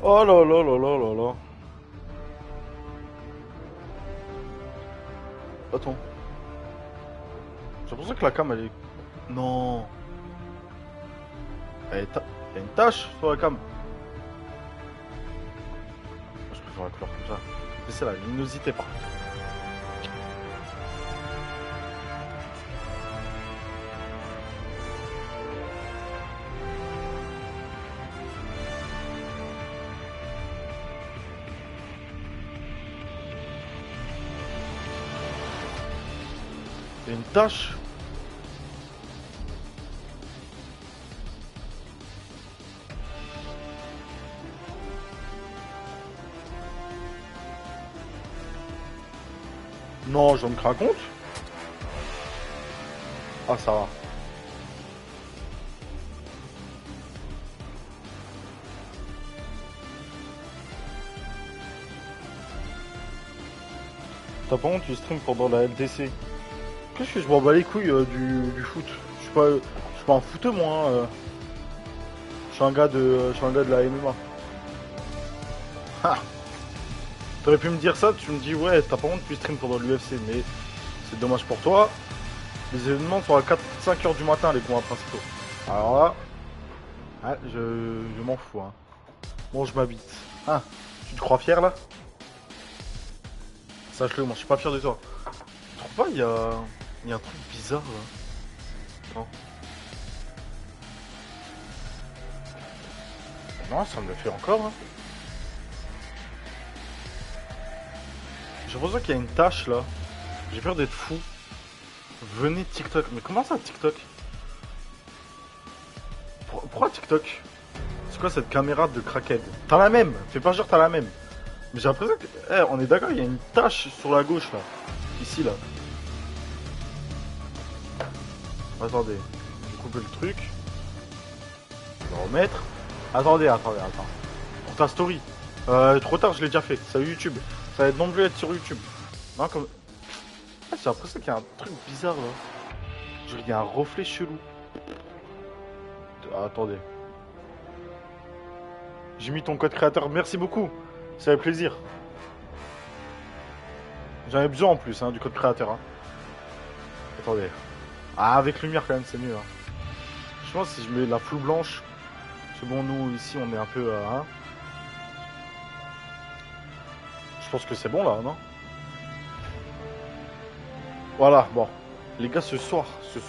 Oh là là là là là là. Attends. J'ai l'impression que la cam elle est... Non. Il y a une tache sur la cam. Je préfère la couleur comme ça. Mais c'est la luminosité par contre. Il y a une tache. Non, je me raconte. Ah, ça va. T'as pas honte, tu stream pendant la LDC. Qu'est-ce que je m'en bats les couilles du foot? Je suis pas un footeux moi. Je suis un gars de la MMA. Ah. T'aurais pu me dire ça, tu me dis ouais, t'as pas honte, tu stream pendant l'UFC, mais c'est dommage pour toi. Les événements sont à 4-5 heures du matin, les combats principaux. Alors là, ah, je m'en fous. Hein. Bon, je m'habite. Ah, tu te crois fier là? Sache-le, moi je suis pas fier de toi. Tu trouves pas, il y a un truc bizarre là? Non. Non, ça me le fait encore. Hein. J'ai l'impression qu'il y a une tâche là. J'ai peur d'être fou. Venez TikTok. Mais comment ça TikTok? Pourquoi TikTok? C'est quoi cette caméra de crackhead? T'as la même. Fais pas genre t'as la même. Mais j'ai l'impression que... Eh, on est d'accord, il y a une tache sur la gauche là. Ici là. Attendez. Je vais couper le truc. Je vais remettre. Attendez. Pour ta story. Trop tard, je l'ai déjà fait. Salut YouTube. Ça va être non plus être sur YouTube. Non, comme... Ah, j'ai l'impression qu'il y a un truc bizarre là. Genre, il y a un reflet chelou. Ah, attendez. J'ai mis ton code créateur. Merci beaucoup. Ça fait plaisir. J'en ai besoin en plus hein, du code créateur. Hein. Attendez. Ah, avec lumière quand même, c'est mieux. Hein. Je pense que si je mets la floue blanche. C'est bon, nous ici on est un peu. Hein. Je pense que c'est bon là, non? Voilà, bon. Les gars, ce soir, c'est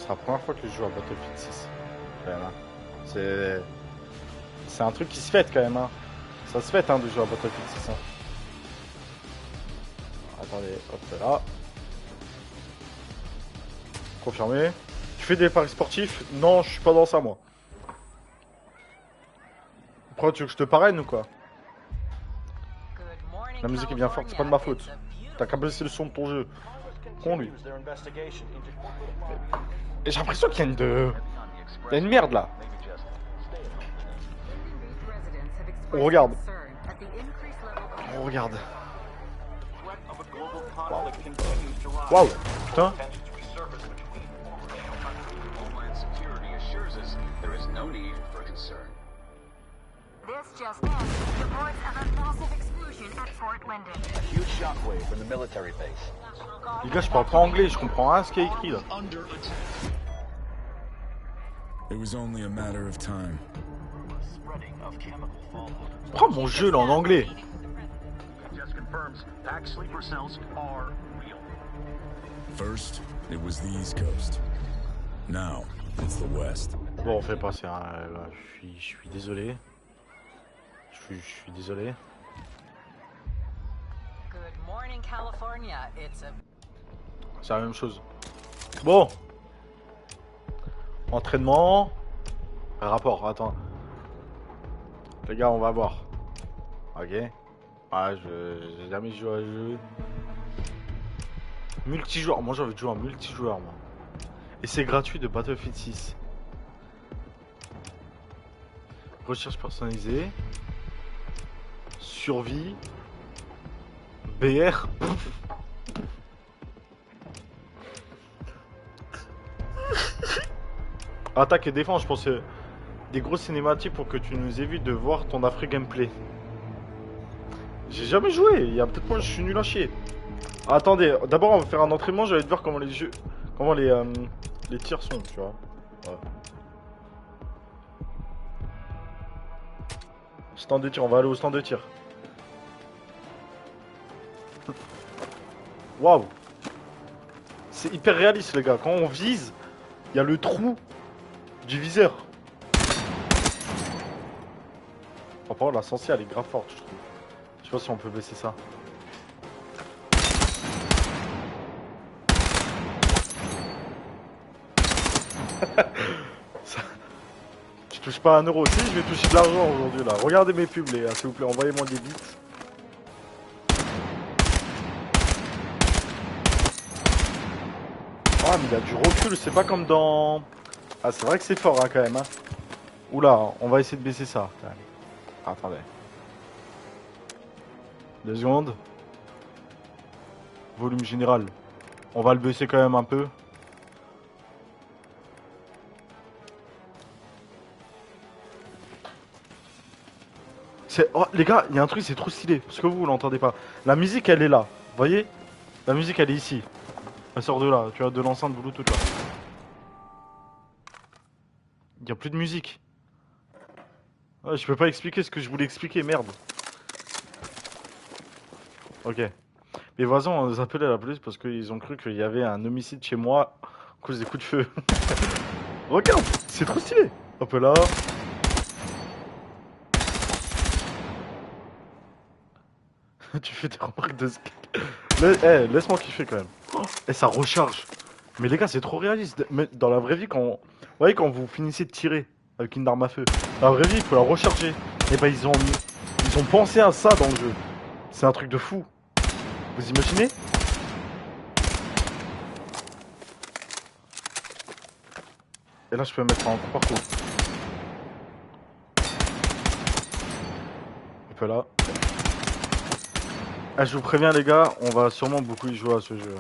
la première fois que je joue à Battlefield 6. Quand même, hein. C'est un truc qui se fête quand même, hein. Ça se fête, hein, de jouer à Battlefield 6. Hein. Attendez, hop là. Confirmé. Tu fais des paris sportifs? Non, je suis pas dans ça, moi. Pourquoi tu veux que je te parraine ou quoi? La musique est bien forte, c'est pas de ma faute. T'as qu'à baisser le son de ton jeu. Con lui. Et j'ai l'impression qu'il y a il y a une merde là. On regarde. On regarde. Waouh. Putain. This just in, reports of a massive explosion at Fort Linden. A huge shockwave from the military base. Les gars, je parle pas anglais, je comprends rien ce qui est écrit là. It was only a matter of time. Prends mon jeu là en anglais. First, it was the East Coast. Now, it's the West. Bon, on fait passer. Hein. Je suis désolé. Je suis désolé. Good morning, California. It's a C'est la même chose. Bon. Entraînement. Rapport, attends. Les gars, on va voir. Ok. Ah, j'ai jamais joué à un jeu. Multijoueur. Moi, j'ai envie de jouer en multijoueur, moi. Et c'est gratuit de Battlefield 6. Recherche personnalisée. Survie. BR. Attaque et défense, je pense. des grosses cinématiques pour que tu nous évites de voir ton affreux gameplay. J'ai jamais joué, il y a peut-être moi je suis nul à chier. Attendez, d'abord on va faire un entraînement, je vais te voir comment les tirs sont, tu vois. Ouais. Stand de tir, on va aller au stand de tir. Waouh. C'est hyper réaliste les gars, quand on vise, il y a le trou du viseur. Oh, par contre la sensi elle est grave forte je trouve. Je sais pas si on peut baisser ça. Ça... Je touche pas un euro. Si, je vais toucher de l'argent aujourd'hui là. Regardez mes pubs les gars, s'il vous plaît, envoyez-moi des bits. Ah mais il a du recul, c'est pas comme dans... Ah c'est vrai que c'est fort hein, quand même hein. Oula, on va essayer de baisser ça. Attendez. 2 secondes. Volume général. On va le baisser quand même un peu. Oh, les gars, il y a un truc, c'est trop stylé. Parce que vous l'entendez pas. La musique, elle est là. Vous voyez? La musique, elle est ici. Elle sort de là. Tu vois, de l'enceinte Bluetooth là. Il n'y a plus de musique. Ouais, je peux pas expliquer ce que je voulais expliquer, merde. Ok. Mes voisins ont appelé la police parce qu'ils ont cru qu'il y avait un homicide chez moi à cause des coups de feu. Regarde, c'est trop stylé. Hop là. Tu fais des remarques de laisse-moi kiffer quand même. Et ça recharge. Mais les gars, c'est trop réaliste. Mais dans la vraie vie, vous voyez, quand vous finissez de tirer avec une arme à feu, dans la vraie vie, il faut la recharger. Et bah, ils ont pensé à ça dans le jeu. C'est un truc de fou. Vous imaginez? Et là, je peux mettre un coup par coup. Un peu là. Ah, je vous préviens les gars, on va sûrement beaucoup y jouer à ce jeu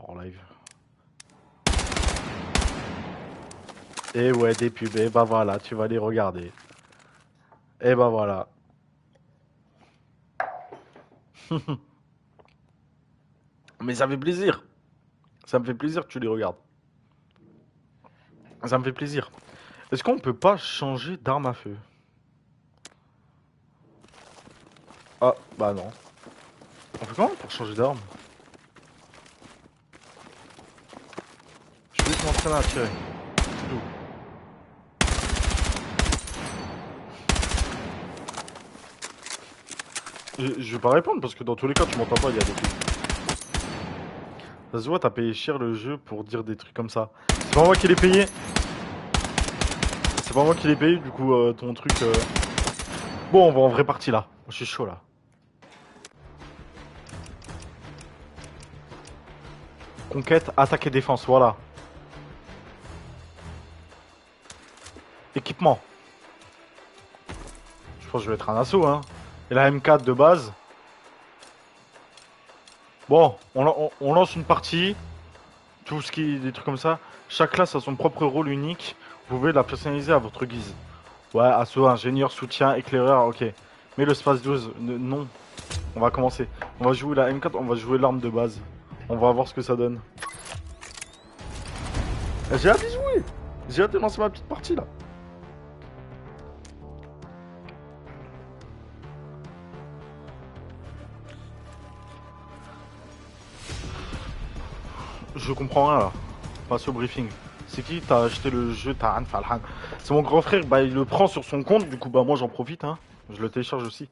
en live. Et ouais, des pubs, et bah voilà, tu vas les regarder. Et bah voilà. Mais ça fait plaisir. Ça me fait plaisir que tu les regardes. Ça me fait plaisir. Est-ce qu'on peut pas changer d'arme à feu? Ah, bah non. On fait comment pour changer d'arme? Je vais juste m'entraîner à tirer. C'est tout. Je vais pas répondre parce que dans tous les cas tu m'entends pas, il y a des trucs. Ça se voit, t'as payé cher le jeu pour dire des trucs comme ça. C'est pas moi qui l'ai payé. C'est pas moi qui l'ai payé, du coup ton truc... Bon, on va en vraie partie là. Je suis chaud là. Conquête, attaque et défense, voilà. Équipement. Je pense que je vais être un assaut, hein. Et la M4 de base. Bon, on lance une partie. Tout ce qui est des trucs comme ça. Chaque classe a son propre rôle unique. Vous pouvez la personnaliser à votre guise. Ouais, assaut, ingénieur, soutien, éclaireur, ok. Mais le space 12, non. On va commencer. On va jouer la M4, on va jouer l'arme de base. On va voir ce que ça donne. J'ai hâte de jouer. J'ai hâte de lancer ma petite partie là. Je comprends rien là. Passe au briefing. C'est qui t'a acheté le jeu Taran Falhan? C'est mon grand frère, bah il le prend sur son compte, du coup bah moi j'en profite hein. Je le télécharge aussi.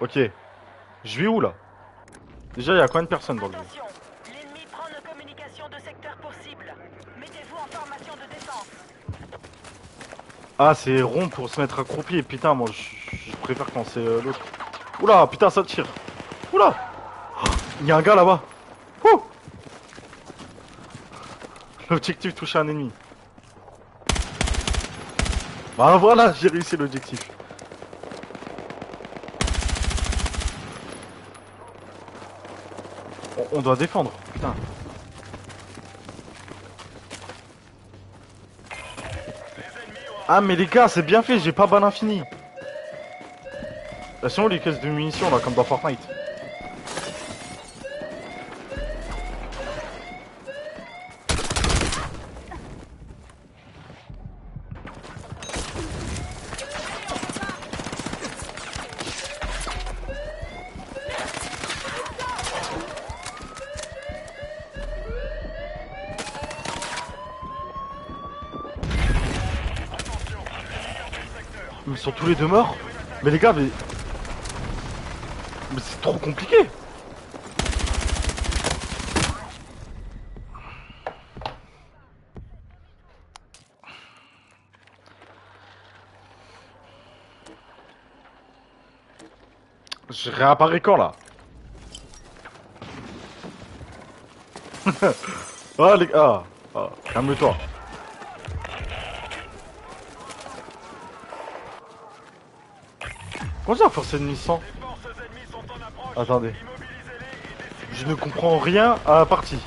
Ok. Je vais où là? Déjà il y a combien de personnes dans le jeu? Attention, l'ennemi prend nos communications de secteur pour cible. Mettez-vous en formation de défense. Ah c'est rond pour se mettre accroupi, putain moi je préfère quand c'est l'autre. Oula putain ça tire. Oula. Il y a un gars là-bas. Ouh. L'objectif toucher un ennemi. Bah voilà, j'ai réussi l'objectif. On doit défendre, putain. Les ennemis Ah mais les gars, c'est bien fait, j'ai pas balle infinie. Là, sinon les caisses de munitions là, comme dans Fortnite. Ils sont tous les deux morts. Mais les gars, mais c'est trop compliqué. Je réapparais quand là? Ah les gars, calme-toi. Comment ça, force ennemie 100? Attendez. Je ne comprends rien à la partie.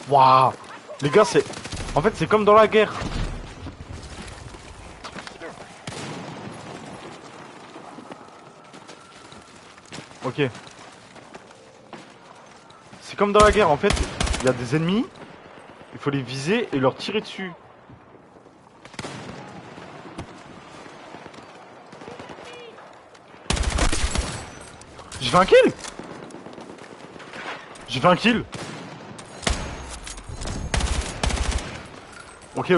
Waouh. Les gars, c'est... En fait, c'est comme dans la guerre. Ok. C'est comme dans la guerre, en fait. Il y a des ennemis. Il faut les viser et leur tirer dessus. J'ai fait un kill. J'ai fait un kill. Ok.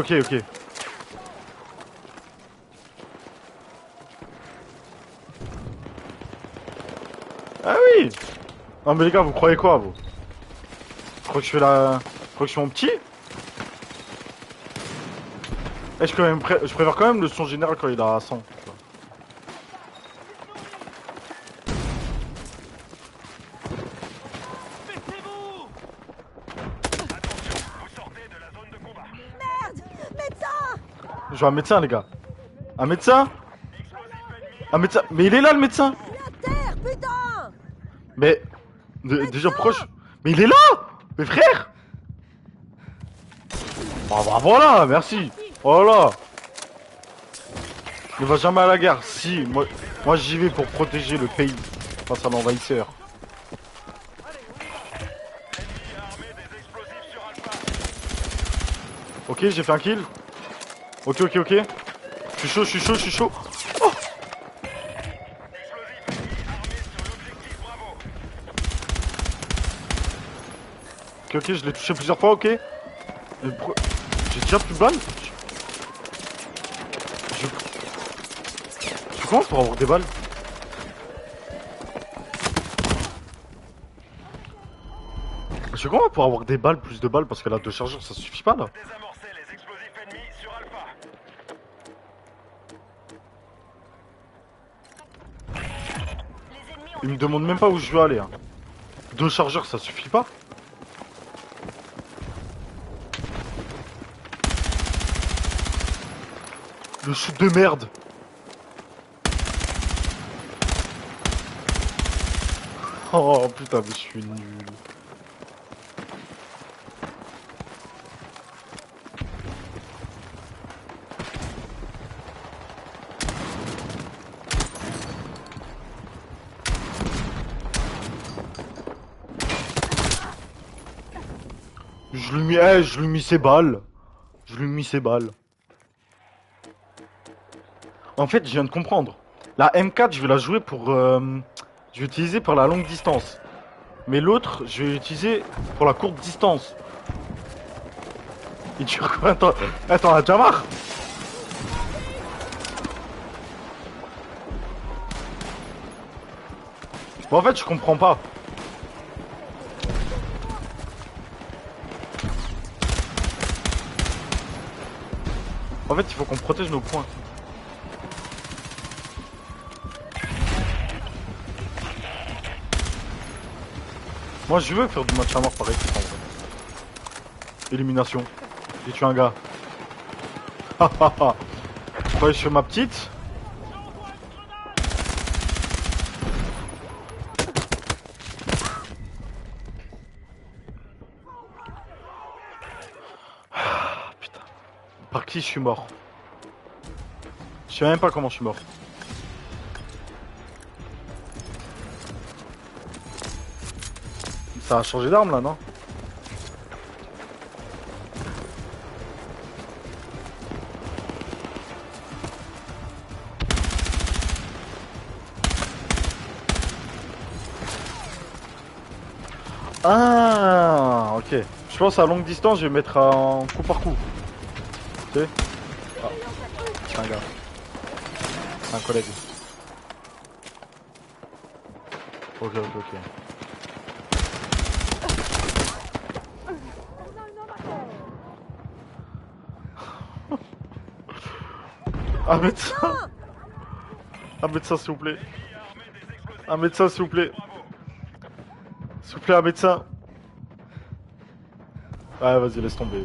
Ah oui. Non mais les gars, vous croyez quoi, vous? Vous croyez que je fais la... Vous croyez que je suis mon petit? Eh, je préfère quand même le son général quand il a 100. Je veux un médecin, les gars. Un médecin? Un médecin? Mais il est là, le médecin! Mais... Déjà, proche... Mais il est là! Mais frère! Bah voilà, merci. Voilà. Ne va jamais à la guerre. Si, moi j'y vais pour protéger le pays face à l'envahisseur. Ok, j'ai fait un kill. Ok. Je suis chaud. Oh, ok, je l'ai touché plusieurs fois, ok. J'ai déjà plus de balles. Je commence pour avoir des balles. Je suis comment pour avoir des balles, plus de balles, parce que là, 2 chargeurs, ça suffit pas, là. Désamorcer les explosifs ennemis sur Alpha. Il me demande même pas où je veux aller, hein. 2 chargeurs, ça suffit pas. Le shoot de merde. Oh putain, mais je suis nul. Je lui mis ses balles. En fait, je viens de comprendre. La M4, je vais la jouer pour... je vais utiliser pour la longue distance. Mais l'autre, je vais l'utiliser pour la courte distance. Et tu quoi? Attends, on a déjà marre. Bon, en fait, je comprends pas. En fait, il faut qu'on protège nos points. Moi, je veux faire du match à mort par équipe en vrai. Élimination. J'ai tué un gars. Hahaha. Je croyais que je fais ma petite. Par qui je suis mort? Je sais même pas comment je suis mort. Ça a changé d'arme là, non? Ah, ok. Je pense à longue distance, je vais mettre en coup par coup. Tu sais? Ah, c'est un gars. C'est un collègue. Ok, ok, ok. Un médecin! Un médecin, s'il vous plaît. Un médecin, s'il vous plaît. S'il vous plaît, un médecin. Ah, vas-y, laisse tomber.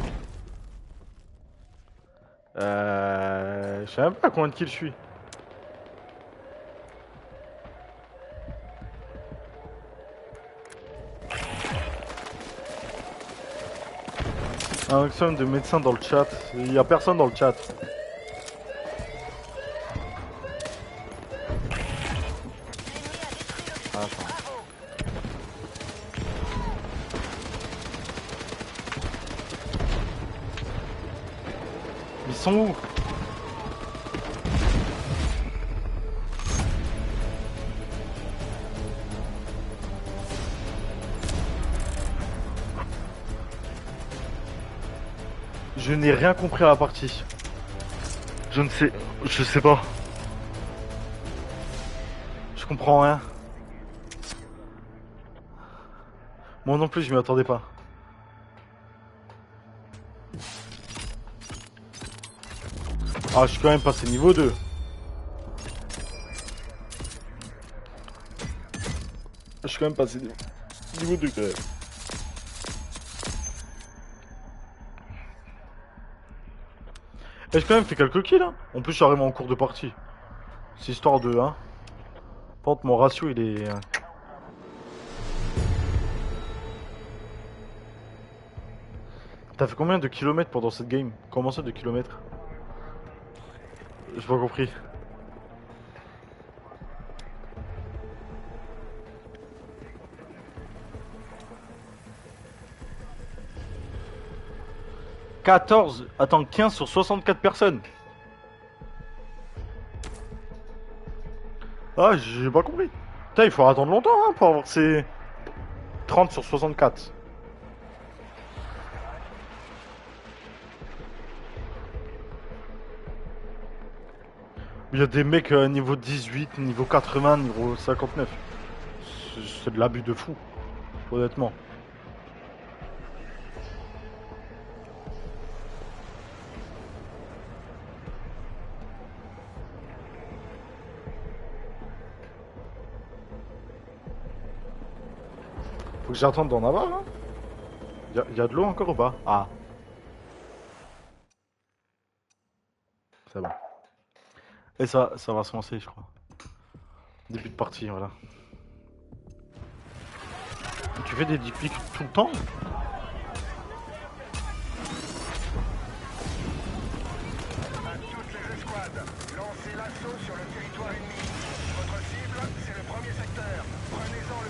Je sais même pas à combien de kills je suis. Un maximum de médecins dans le chat. Il y a personne dans le chat. Ah, attends. Ils sont où? Je n'ai rien compris à la partie. Je sais pas. Je comprends rien. Moi non plus, je m'y attendais pas. Ah, je suis quand même passé niveau 2. Je suis quand même passé niveau 2 quand même. Et j'ai quand même fait quelques kills, hein. En plus, je suis arrivé en cours de partie. C'est histoire de, hein. Par contre, mon ratio, il est... T'as fait combien de kilomètres pendant cette game? Comment ça, de kilomètres? J'ai pas compris. « 14, attends, 15 sur 64 personnes. » Ah, j'ai pas compris. Putain, il faut attendre longtemps, hein, pour avoir ces... 30 sur 64. Il y a des mecs niveau 18, niveau 80, niveau 59. C'est de l'abus de fou, honnêtement. Faut que j'attende d'en avoir, hein. Y a de l'eau encore ou pas? Ah. C'est bon. Et ça va se lancer, je crois. Début de partie, voilà. Tu fais des deep pics tout le temps? À toutes les escouades, lancez l'assaut sur le territoire ennemi. Votre cible, c'est le premier secteur. Prenez-en le...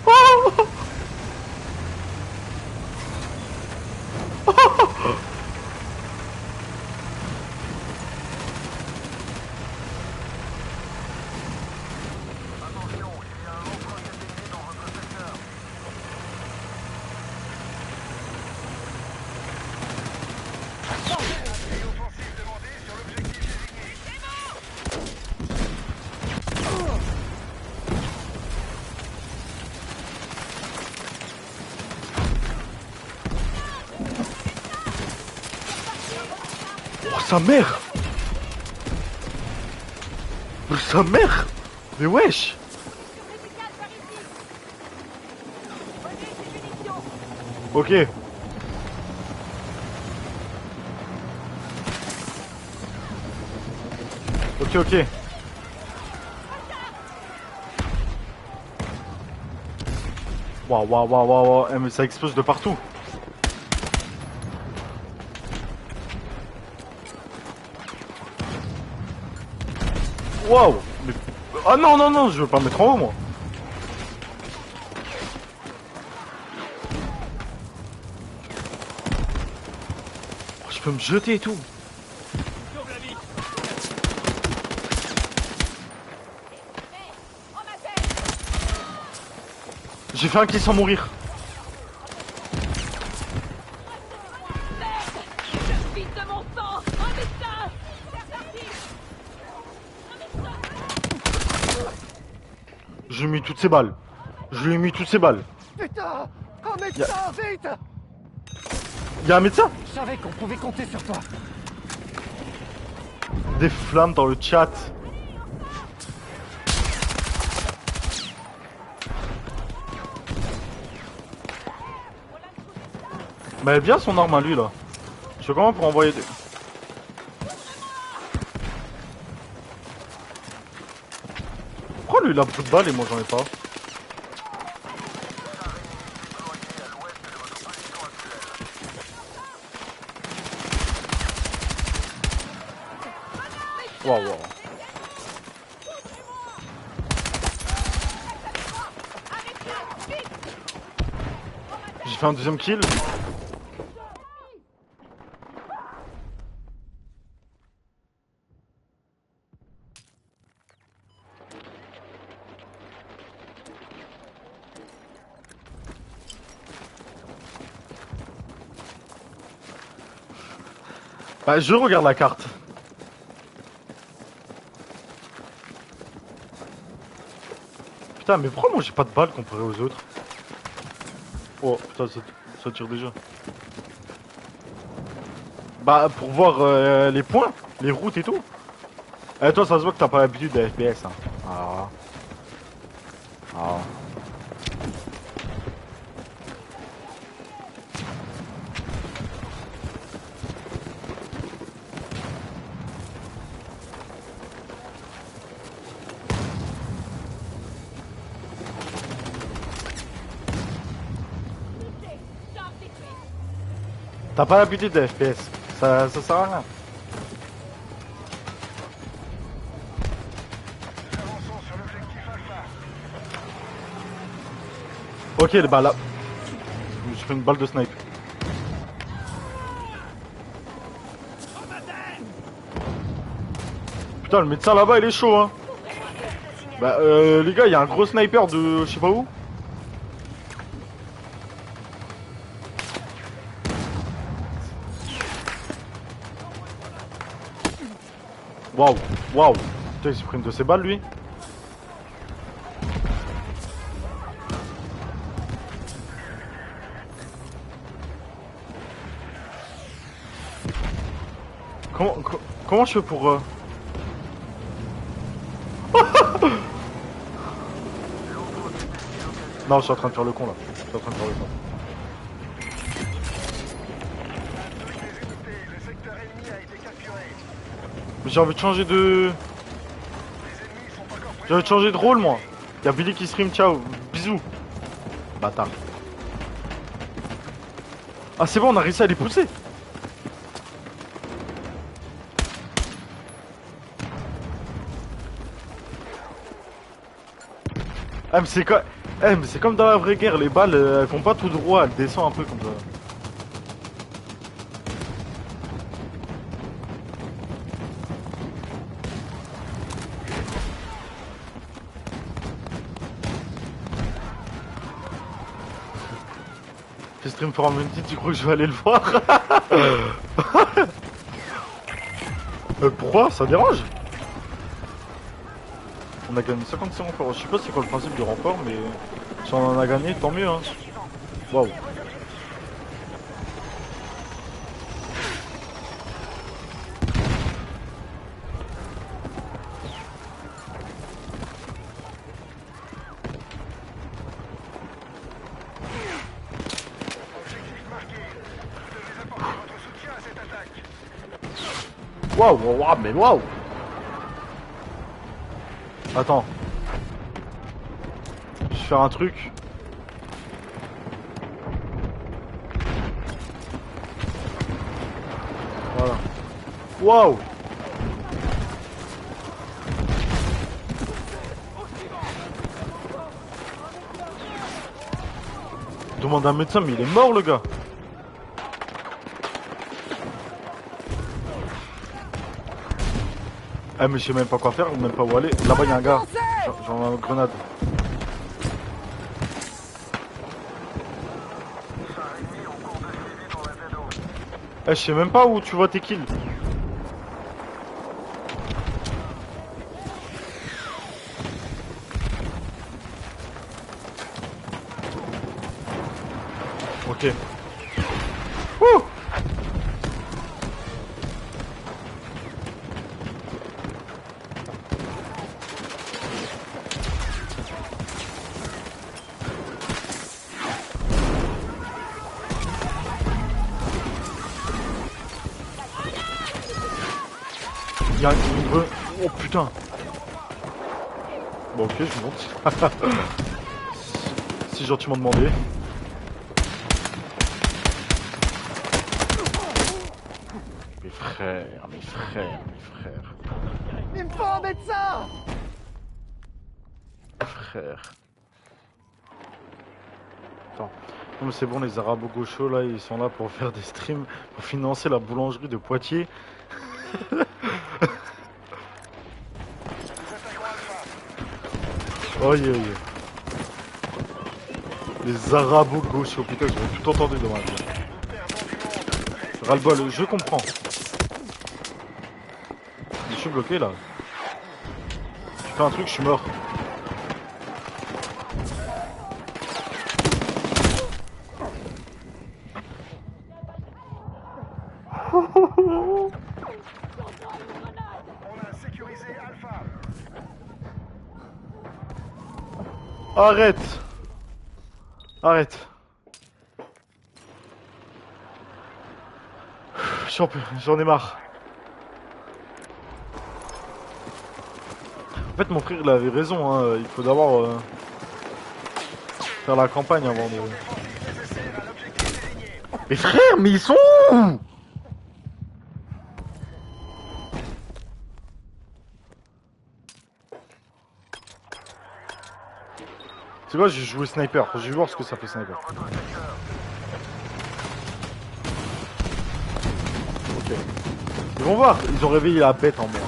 Attention, il y a un haut projet ennemi dans votre secteur. Et offensive demandée sur l'objectif désigné. Oh, sa mère! Oh, sa mère! Mais wesh! Ok. Ok, ok. Waouh, waouh, waouh, waouh, mais ça explose de partout. Waouh. Mais... Ah non, non, non, je veux pas me mettre en haut, moi. Je peux me jeter et tout. J'ai fait un kill sans mourir. Vite de mon sang. Un médecin. Je lui ai mis toutes ses balles. Je lui ai mis toutes ses balles. Putain! Un médecin, vite! Y'a un médecin? Je savais qu'on pouvait compter sur toi. Des flammes dans le chat. Mais elle est bien son arme à lui là. Je fais comment pour envoyer des... Pourquoi lui il a beaucoup de balles et moi j'en ai pas? Waouh waouh. J'ai fait un deuxième kill. Bah je regarde la carte. Putain mais pourquoi moi j'ai pas de balles comparé aux autres? Oh putain ça tire déjà. Bah pour voir les points, les routes et tout. Eh toi ça se voit que t'as pas l'habitude de FPS hein. Ah. Ah. T'as pas l'habitude de FPS, ça sert à rien. Nous avançons sur l'objectif Alpha. Ok bah là. Je me suis fait une balle de snipe. Putain le médecin là-bas il est chaud hein. Bah les gars il y a un gros sniper de je sais pas où. Waouh, waouh. Putain il s'est pris une de ses balles lui. Comment je fais pour... Non je suis en train de faire le con là. Je suis en train de faire le con. Les unités, le secteur ennemi a été capturé. Mais j'ai envie de changer de... Les ennemis sont encore J'ai présents. envie de changer de rôle moi. Y'a Billy qui stream, ciao. Bisous. Bâtard. Ah c'est bon on a réussi à les pousser. Ah mais c'est quoi mais c'est comme dans la vraie guerre, les balles elles font pas tout droit, elles descendent un peu comme ça. Fais stream for Unity, tu crois que je vais aller le voir? Pourquoi? Ça dérange? On a gagné 55 renforts. Je sais pas c'est quoi le principe du renfort, mais si on en a gagné, tant mieux. Hein. Waouh. Objectif marqué. Vous devez apporter votre soutien à cette attaque. Waouh, waouh, mais waouh. Attends. Je vais faire un truc. Voilà. Waouh. demande un médecin, mais il est mort le gars. Ah mais je sais même pas quoi faire, ou même pas où aller. Là-bas il y a un gars. J'en ai une grenade. Eh, je sais même pas où tu vois tes kills. Ok. Wouh! Il y a une veut. Oh putain! Bon ok, je monte. Si gentiment demandé. Mes frères, mes frères, mes frères. Il me faut un médecin! Frère. Attends. Non mais c'est bon, les arabes gauchos là, ils sont là pour faire des streams, pour financer la boulangerie de Poitiers. Oye oye. Les arabes gauchos, putain, j'avais tout entendu dans ma vie. Ras-le-bol, je comprends. Je suis bloqué là. Tu fais un truc, je suis mort. On a sécurisé Alpha. Arrête. Arrête. J'en ai marre. En fait, mon frère, il avait raison, hein. Il faut d'abord faire la campagne avant de... Mais frère, mais ils sont où? C'est quoi, j'ai joué sniper. Je vais voir ce que ça fait sniper. Ok. Ils vont voir, ils ont réveillé la bête en moi.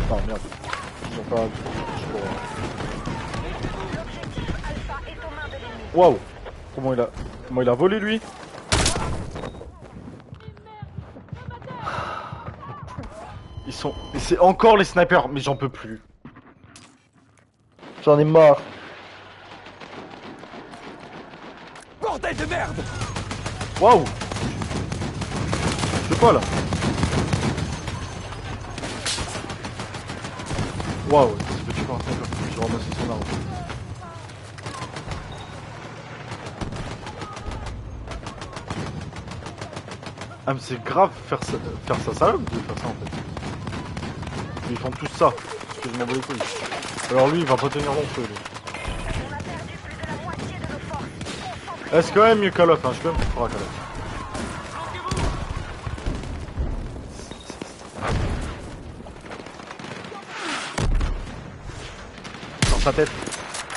Non, merde. Ils ont pas... Waouh. Comment il a volé lui? Ils sont... Et c'est encore les snipers, mais j'en peux plus. J'en ai marre. Bordel de merde! Waouh. C'est quoi là? Waouh, c'est que tu peux un sniper. Je vais ramasser son arme. Ah mais c'est grave faire ça salope de faire ça en fait. Ils font tous ça, parce que je m'en bats les couilles. Alors lui il va pas tenir long feu lui. C'est quand même mieux Call of, hein. Je suis quand même plus fort à Call of. Dans sa tête.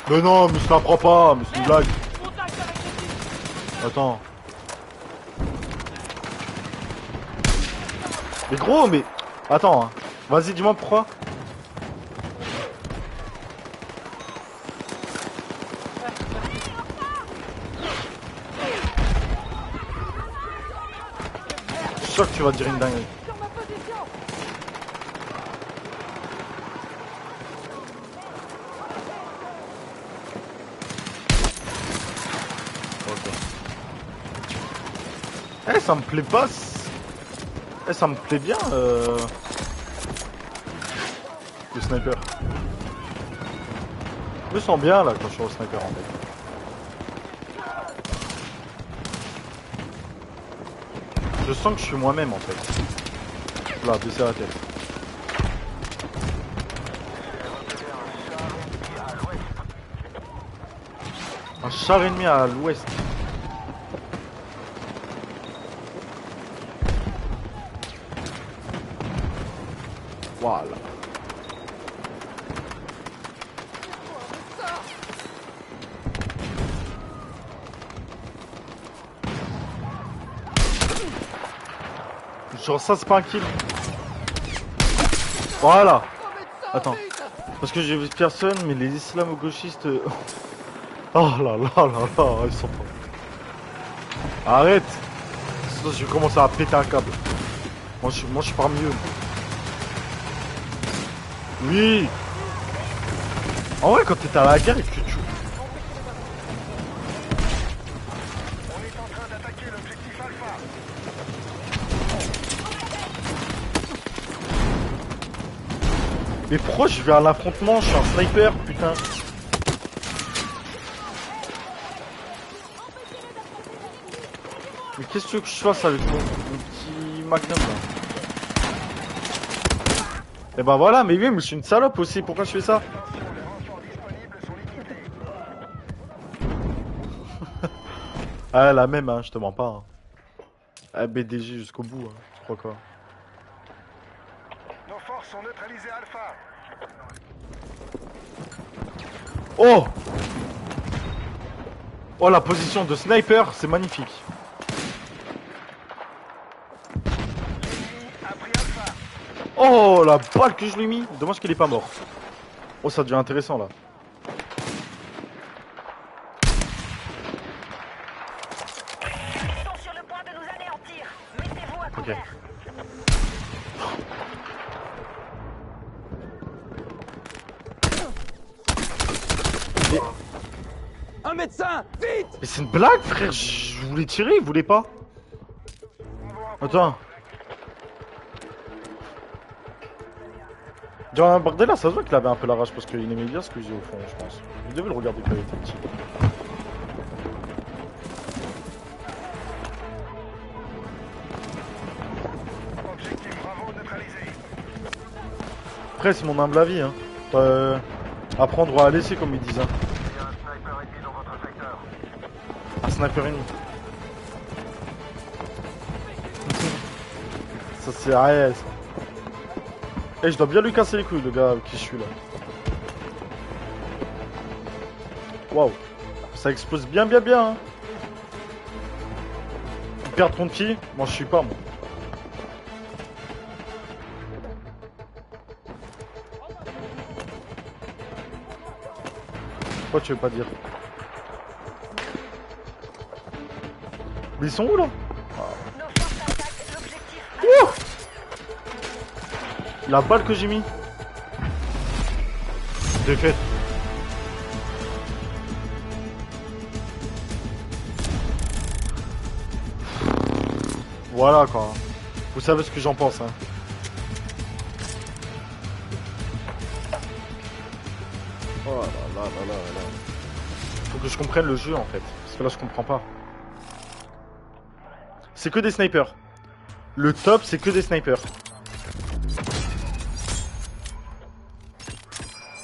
Mais non, mais je la prends pas, mais c'est une blague. Attends. Mais gros, mais... Attends, hein. Vas-y, dis-moi pourquoi. Je suis sûr que tu vas te dire une dinguerie. Ok. Eh, ça me plaît pas. Eh, ça me plaît bien, le sniper. Je me sens bien là quand je suis au sniper en fait. Je sens que je suis moi-même en fait. Là, baisser la tête. Un char ennemi à l'ouest. Voilà. Genre ça c'est pas un kill. Voilà. Attends. Parce que j'ai vu personne, mais les islamo-gauchistes... Oh là là là là, ils sont pas... Arrête. Sinon je vais commencer à péter un câble. Moi je suis parmi eux. Oui. En vrai quand t'es à la guerre et que tu... On est en train d'attaquer l'objectif Alpha. Mais pourquoi je vais à l'affrontement? Je suis un sniper, putain. Mais qu'est-ce que tu veux que je fasse avec mon petit magnum là? Et bah voilà, mais oui, mais je suis une salope aussi, pourquoi je fais ça? Attention, les renforts disponibles sont limités. Ah la même, hein, je te mens pas. Hein. Ah, BDG jusqu'au bout, hein, tu crois quoi? Nos forces ont neutralisé Alpha. Oh! Oh la position de sniper, c'est magnifique. L'ennemi a pris Alpha. Oh la balle que je lui ai mis. Dommage qu'il est pas mort. Oh ça devient intéressant là. Ils sont sur le point de nous anéantir. Mettez-vous à couvert. Un médecin! Vite! Mais c'est une blague frère, je voulais tirer, il voulait pas. Attends. John Bardella, ça se voit qu'il avait un peu la rage parce qu'il aimait bien ce que j'ai au fond, je pense. Vous devez le regarder quand il était petit. Objectif Bravo neutralisé. Après, c'est mon humble avis, hein. Apprendre à laisser, comme ils disent, hein. Il y a un sniper ennemi dans votre secteur. Un sniper ennemi. Ça c'est rien, ça. Eh, je dois bien lui casser les couilles, le gars avec qui je suis là. Waouh. Ça explose bien, bien, bien, hein. Il perd contre qui? Moi, je suis pas, moi. Pourquoi tu veux pas dire? Mais ils sont où, là? Nos forces attaquent l'objectif. Ouh! La balle que j'ai mis. Défaite. Voilà quoi. Vous savez ce que j'en pense, hein. Oh là là là là là. Faut que je comprenne le jeu en fait. Parce que là je comprends pas. C'est que des snipers. Le top c'est que des snipers.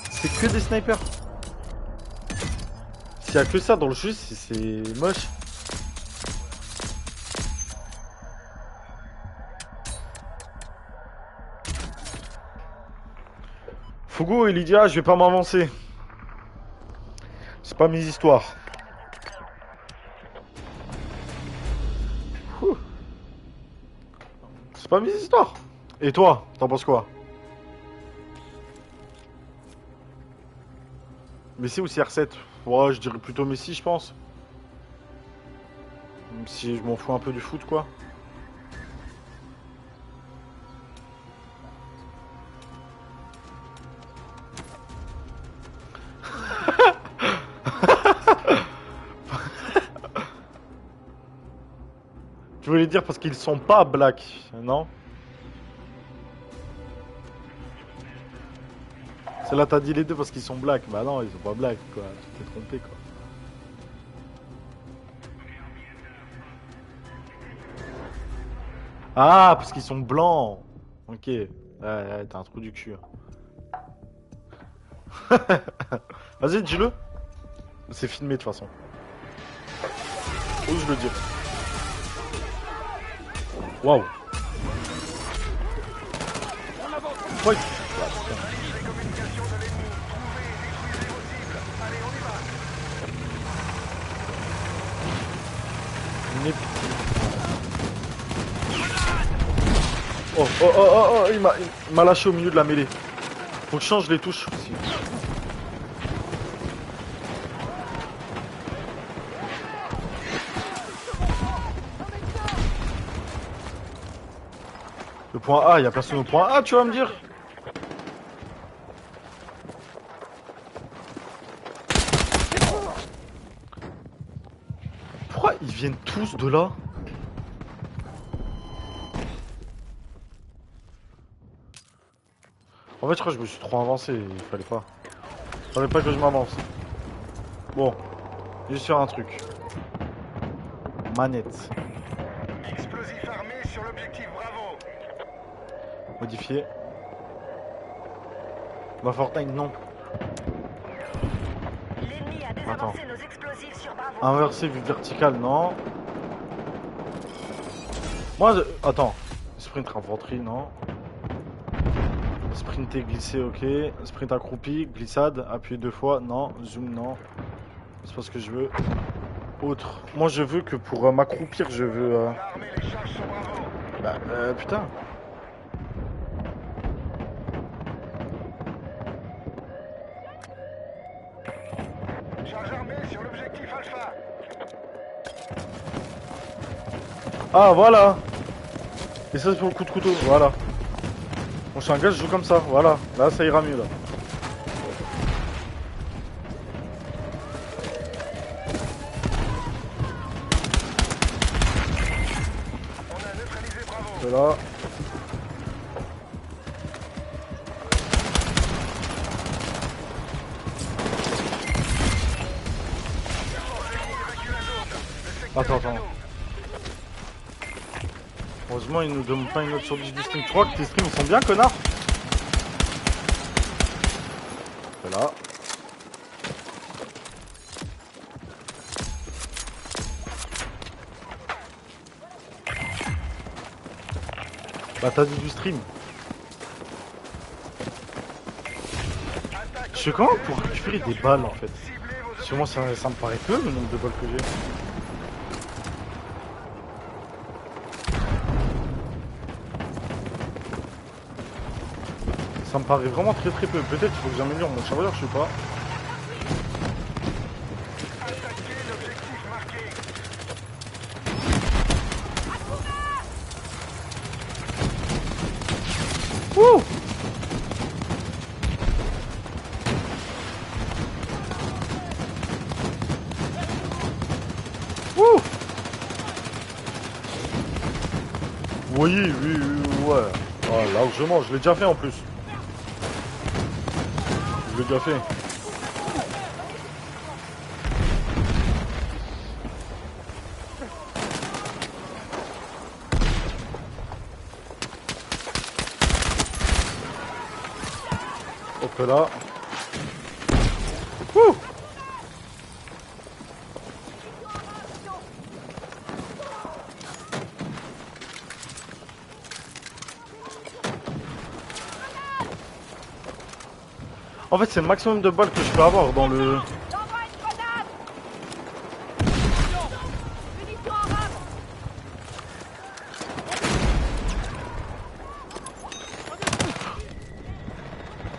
C'est que des snipers. S'il y a que ça dans le jeu, c'est moche. Fugo il dit ah je vais pas m'avancer. C'est pas mes histoires. Ouh. C'est pas mes histoires. Et toi, t'en penses quoi? Messi ou CR7? Ouais, je dirais plutôt Messi, je pense. Même si je m'en fous un peu du foot, quoi. Tu voulais dire parce qu'ils sont pas black, non? C'est là t'as dit les deux parce qu'ils sont black. Bah non, ils sont pas black, quoi. Tu t'es trompé, quoi. Ah, parce qu'ils sont blancs. Ok. Ouais, t'as un trou du cul. Hein. Vas-y, dis-le. C'est filmé de toute façon. Ose le dire. Waouh. Ouais. Les communications de l'ennemi. Trouvez et détruisez vos cibles. Allez, on y va. Nip. Oh, oh, oh, oh, oh, il m'a lâché au milieu de la mêlée. Faut que je change les touches aussi. Le point A, il y a personne au point A, tu vas me dire? Pourquoi ils viennent tous de là? En fait, je crois que je me suis trop avancé, il fallait pas. Fallait pas que je m'avance. Bon, je vais sur un truc. Manette. Explosif armé sur l'objectif Bravo. Modifier. Bah Fortnite, non. L'ennemi a désamorcé nos explosifs sur Bravo. Inversé vu vertical, non. Moi, attends. Sprint infanterie, non. Sprinter, glisser, ok. Sprint accroupi, glissade, appuyer 2 fois, non. Zoom, non. C'est pas ce que je veux. Autre. Moi, je veux que pour m'accroupir, je veux... On a armé les charges sur Bravo. Bah, putain. Charge armée sur l'objectif Alpha. Ah, voilà. Et ça, c'est pour le coup de couteau, voilà. Bon, je suis un gars, je joue comme ça, voilà. Là, ça ira mieux, là. On a neutralisé Bravo. C'est là. Attends, attends. Heureusement, ils nous donnent pas une note sur 10 du stream. Tu crois que tes streams ils sont bien, connard? C'est là. Bah, t'as dit du stream. Je fais comment pour récupérer des balles en fait? Parce que moi, ça me paraît peu le nombre de balles que j'ai. Ça me paraît vraiment très très peu. Peut-être qu'il faut que j'améliore mon chargeur, je sais pas. Attaquez l'objectif marqué. Wouh! Wouh! Oui, oui, oui, ouais. Ah, largement, je l'ai déjà fait en plus. Je l'ai déjà fait. Hop là. Wouh! En fait, c'est le maximum de balles que je peux avoir dans le...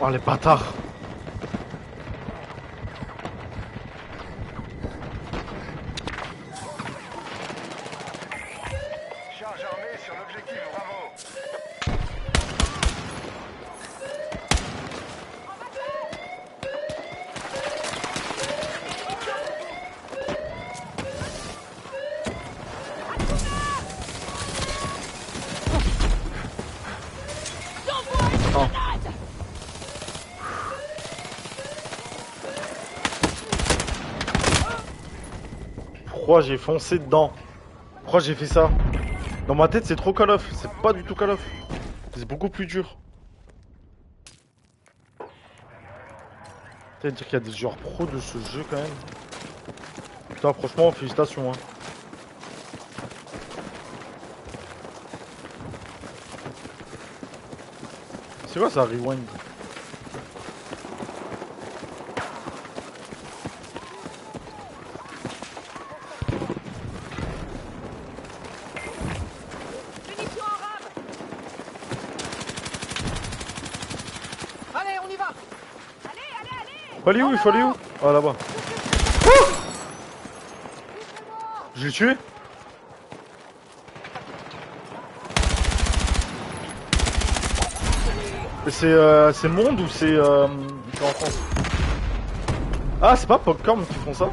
Oh, les bâtards! Charge armée sur l'objectif Bravo. Pourquoi j'ai foncé dedans? Pourquoi j'ai fait ça? Dans ma tête, c'est trop Call of. C'est pas du tout Call of. C'est beaucoup plus dur. C'est-à-dire qu'il y a des joueurs pros de ce jeu quand même. Putain, franchement, félicitations. Hein. C'est quoi ça, rewind? Faut aller où? Il faut aller où? Ah là-bas. Oh, je l'ai tué? C'est Monde ou c'est en France? Ah, c'est pas Popcorn qui font ça?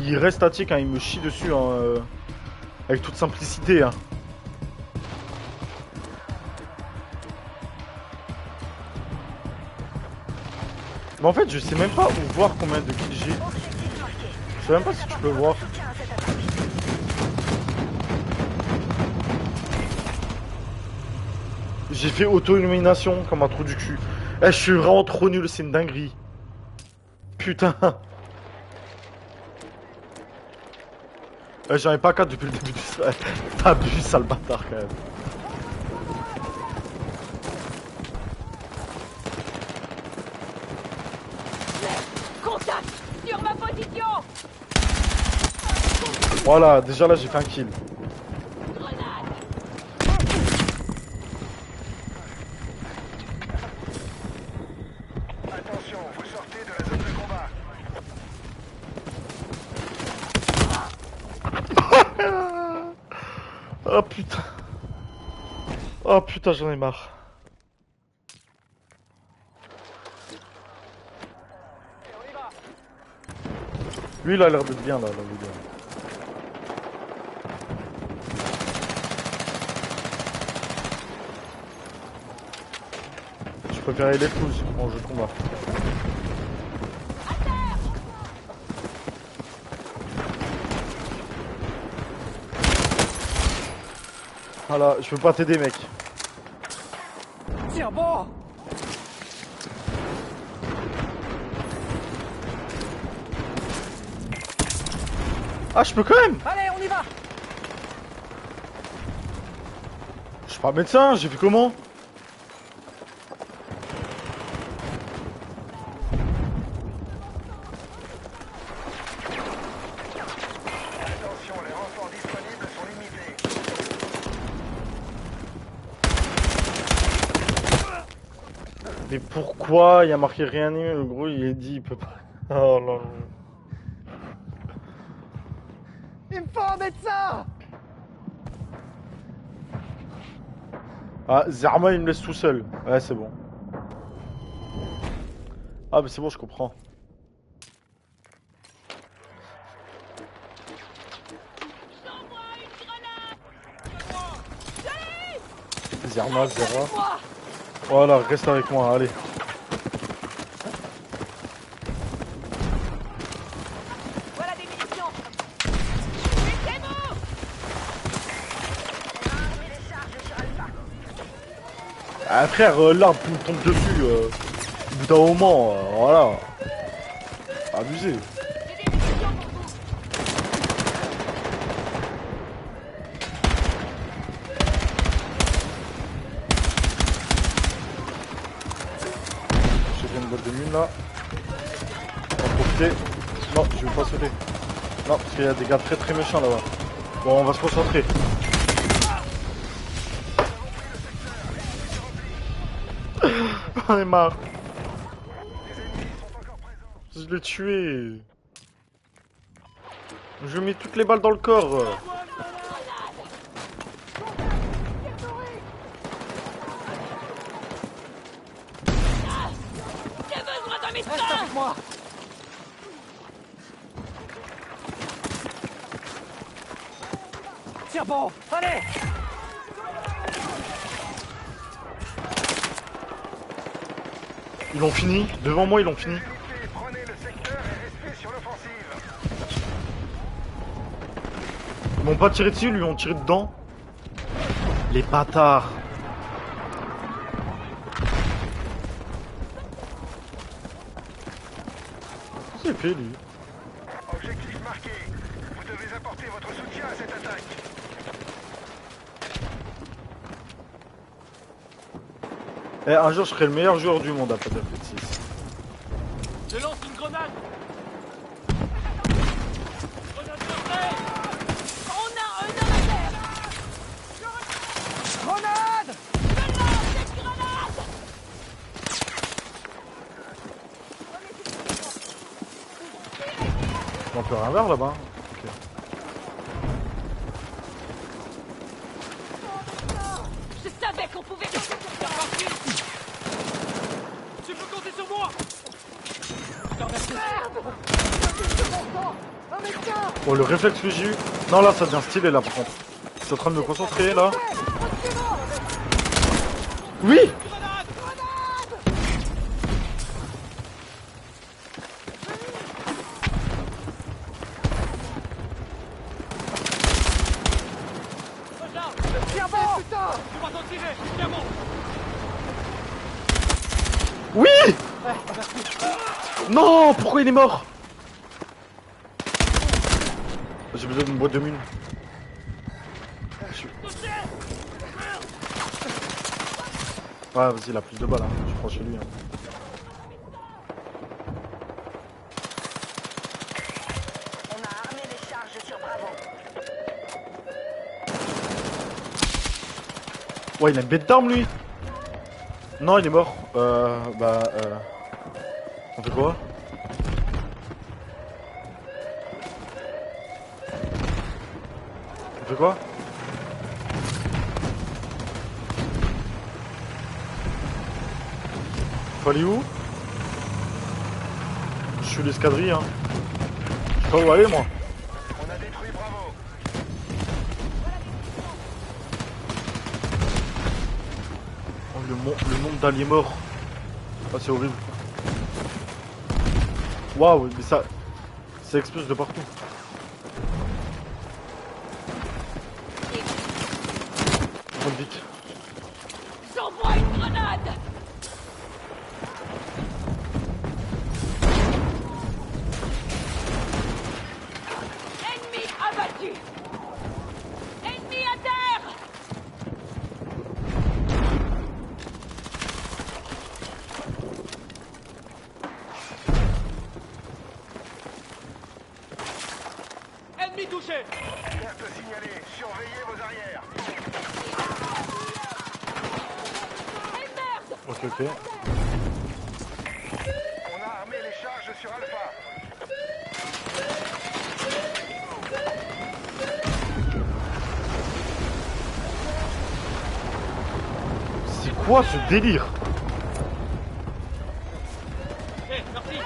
Il reste statique, hein, il me chie dessus, hein, avec toute simplicité. Hein. Mais en fait, je sais même pas où voir combien de kills j'ai. Je sais même pas si tu peux voir. J'ai fait auto-illumination comme un trou du cul. Eh, je suis vraiment trop nul, c'est une dinguerie. Putain. J'en ai pas 4 depuis le début du strike. T'abuses, sale bâtard quand même. Contact sur ma position. Voilà, déjà là j'ai fait un kill. Attention, vous sortez de la zone de combat. Oh putain. Oh putain, j'en ai marre. Lui, il a l'air d'être bien là, le gars. Je préfère les pouces en jeu de combat. Voilà, je peux pas t'aider, mec. Tiens bon. Ah, je peux quand même. Allez, on y va. Je suis pas médecin, j'ai fait comment? Attention, les renforts disponibles sont limités. Mais pourquoi il y a marqué réanimé? Le gros, il est dit, il peut pas. Oh non. Il me faut un médecin. Ah, Zerma, il me laisse tout seul. Ouais, c'est bon. Ah, mais c'est bon, je comprends. Zerma, Zera. Voilà, reste avec moi, allez. Voilà des munitions. Mettez-vous. Les charges sur Alpha. Ah, frère, l'arbre qui me tombe dessus. Au bout d'un moment, voilà. Abusé. J'ai des munitions pour vous. J'ai fait une boîte de mine là. On va profiter. Non, je vais pas sauter. Non, parce qu'il y a des gars très très méchants là-bas. Bon, on va se concentrer. J'en ai marre. Je l'ai tué. Je lui mets toutes les balles dans le corps. Reste avec moi. Tiens bon. Allez. Ils l'ont fini. Devant moi, ils l'ont fini. Prenez le secteur et restez sur l'offensive. Ils m'ont pas tiré dessus, ils lui ont tiré dedans. Les bâtards. Qu'est-ce qu'il fait lui? Objectif marqué. Vous devez apporter votre soutien à cette attaque. Eh, un jour, je serai le meilleur joueur du monde à Battlefield 6. Je lance une grenade. Grenade On a un homme à terre. grenade. Je lance cette grenade. On peut rien vers là-bas. Ok. Je savais qu'on pouvait compter sur toi. Tu peux compter sur moi. Je te remercie. Un médecin. Oh, le réflexe que j'ai eu. Non, là, ça devient stylé là par contre. Je suis en train de me concentrer là. Oui! Grenade. Regarde. Tiens bon. Putain. Tu vas t'en tirer. Tiens bon. Oui! Non! Pourquoi il est mort? J'ai besoin d'une boîte de mine. Ouais, vas-y, il a plus de balles, hein. Je prends chez lui. Hein. On a armé les charges sur Bravo. Ouais, il a une bête d'arme lui. Non, il est mort. On fait quoi? On fait quoi? Faut aller où? Je suis l'escadrille, hein. Je sais pas où aller, moi. On a détruit Bravo. Oh, le nombre d'alliés morts. Ah, c'est horrible. Waouh, mais ça explose de partout. Monte vite. J'envoie une grenade. Ennemi abattu. Ennemi à terre. Ennemi touché. Perte signalée. Surveillez vos arrières. Et merde. Ok. On a armé les charges sur Alpha. C'est quoi ce délire? Eh, merci.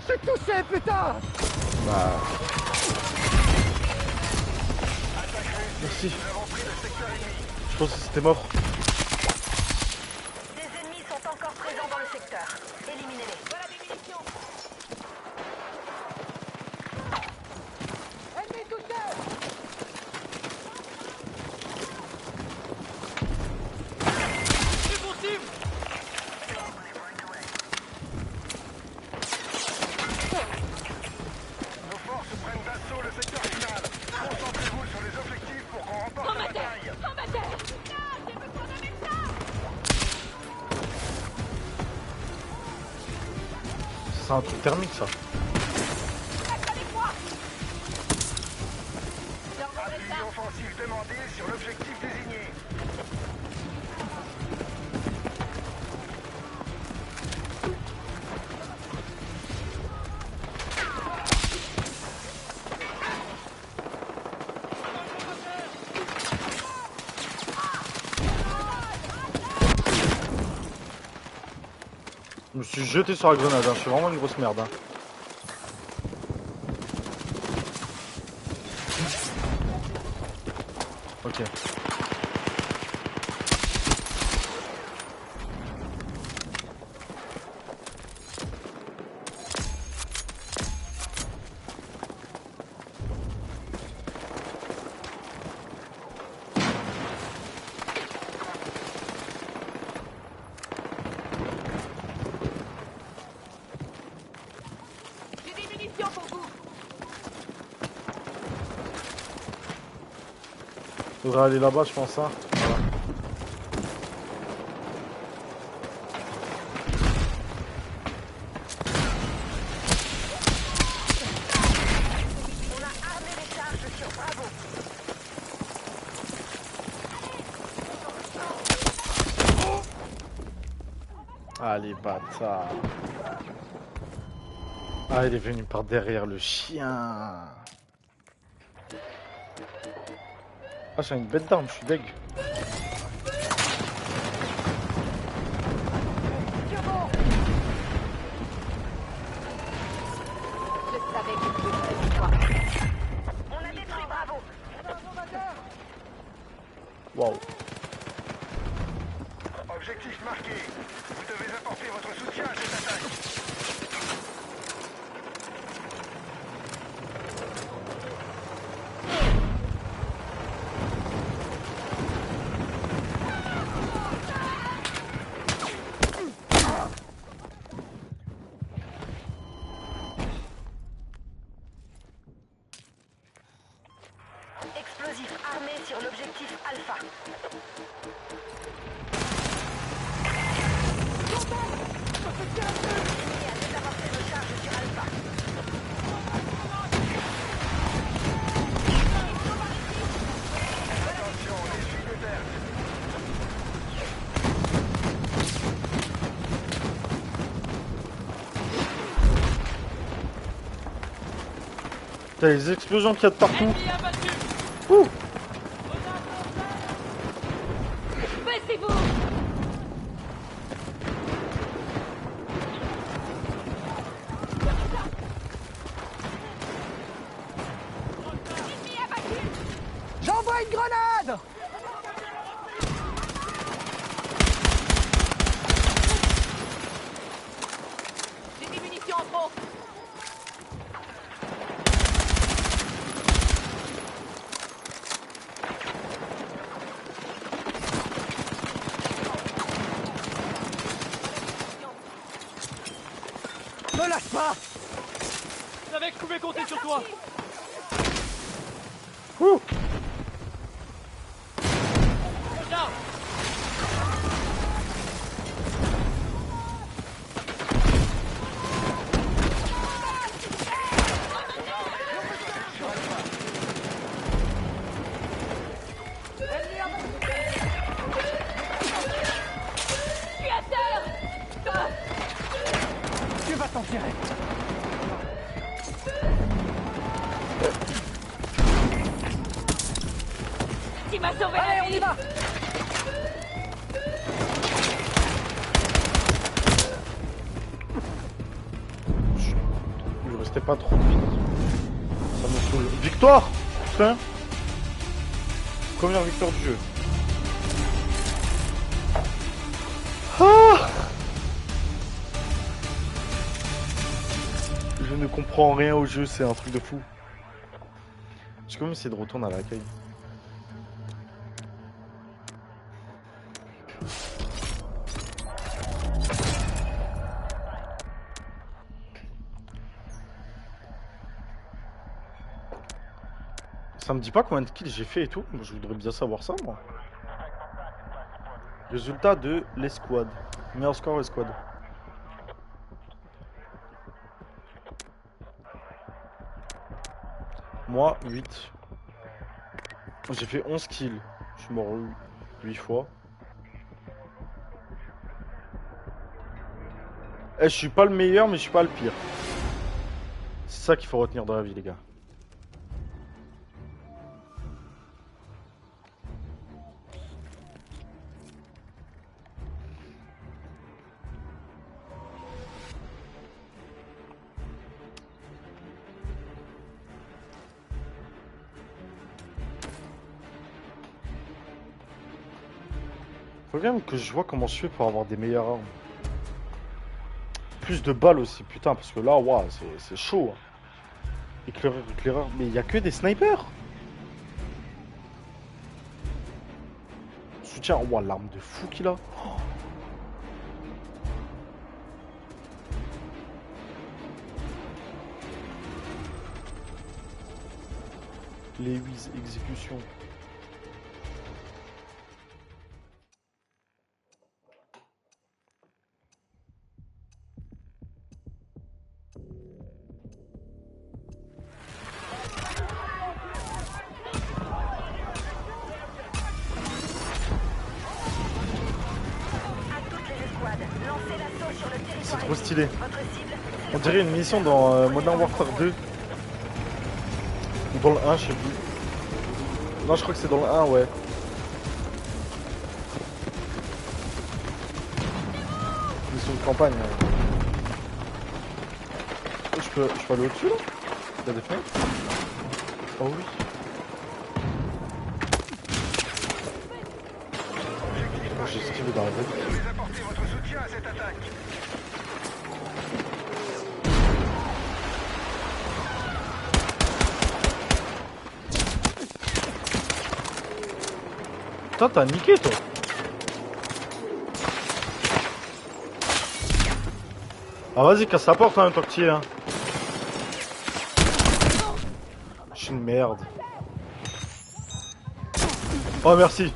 Je suis touché, putain. Bah. Merci. Nous avons pris le secteur ennemi. Je pense que c'était mort. Des ennemis sont encore présents dans le secteur. Éliminez-les. Voilà des munitions. Ennemi touché. C'est possible. Nos forces prennent d'assaut le secteur final. Concentrez-vous sur les objectifs pour qu'on remporte la bataille. En ma terre. J'ai besoin d'un médecin. C'est un truc thermique ça. Reste avec moi. Appui offensif demandé sur l'objectif désigné. Je me suis jeté sur la grenade, hein. Je suis vraiment une grosse merde. Hein. Ok. Faudrait aller là-bas, je pense, hein. Voilà. On a armé les charges sur Bravo. Ah, les bâtards. Ah, il est venu par derrière, le chien. Ah, j'ai une bête d'arme, je suis deg. Je savais que tu ferais toi. On a détruit Bravo. Waouh. Objectif marqué. Vous devez apporter votre soutien à cette attaque. Explosif armé sur l'objectif Alpha. Ennemi a désamorcé nos charges sur Alpha. Attention, les suites de terre. T'as les explosions qu'il y a de partout. Ennemi abattu. Ouh. Baissez-vous! J'envoie une grenade. J'ai des munitions en trop! Ne lâche pas. Je savais que je pouvais compter sur toi. Ouh. Regarde. Je suis à terre! Tu vas t'en tirer. Tu m'as sauvé Allez, la on y vie! va. Il restait pas trop vite. Ça me saoule. Victoire. Putain. Première victoire du jeu. Ah. Je ne comprends rien au jeu, c'est un truc de fou. J'ai quand même essayé de retourner à l'accueil. Ça me dit pas combien de kills j'ai fait et tout. Moi, je voudrais bien savoir ça, moi. Résultat de l'escouade. Meilleur score escouade. Moi, 8. J'ai fait 11 kills. Je suis mort 8 fois. Eh, je suis pas le meilleur, mais je suis pas le pire. C'est ça qu'il faut retenir dans la vie, les gars. Faut quand même que je vois comment je fais pour avoir des meilleures armes. Plus de balles aussi, putain, parce que là, waouh, c'est chaud. Hein. Éclaireur, éclaireur, mais il y a que des snipers. Soutien, waouh, l'arme de fou qu'il a. Oh. Les 8 exécutions. trop stylé. Votre cible, c'est On le dirait une mission dans Modern Warfare 2. Ou dans le 1, je sais plus. Non, je crois que c'est dans le 1, ouais. Mission de campagne. Oh, je peux aller au-dessus là? Il y a des fenêtres? Oh oui. Oh, j'ai esquivé dans la Vous devez apporter votre soutien à cette attaque. Putain, t'as niqué toi. Ah vas-y, casse la porte en même temps que tu y es, hein. Je suis une merde. Oh merci.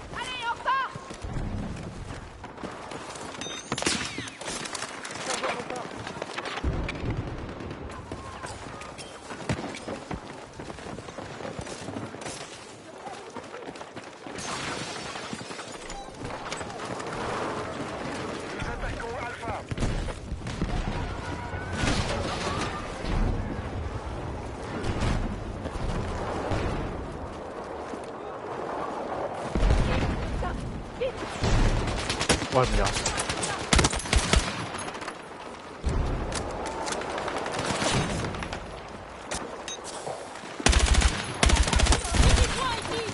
Nous attaquons Alpha. Ouais merde.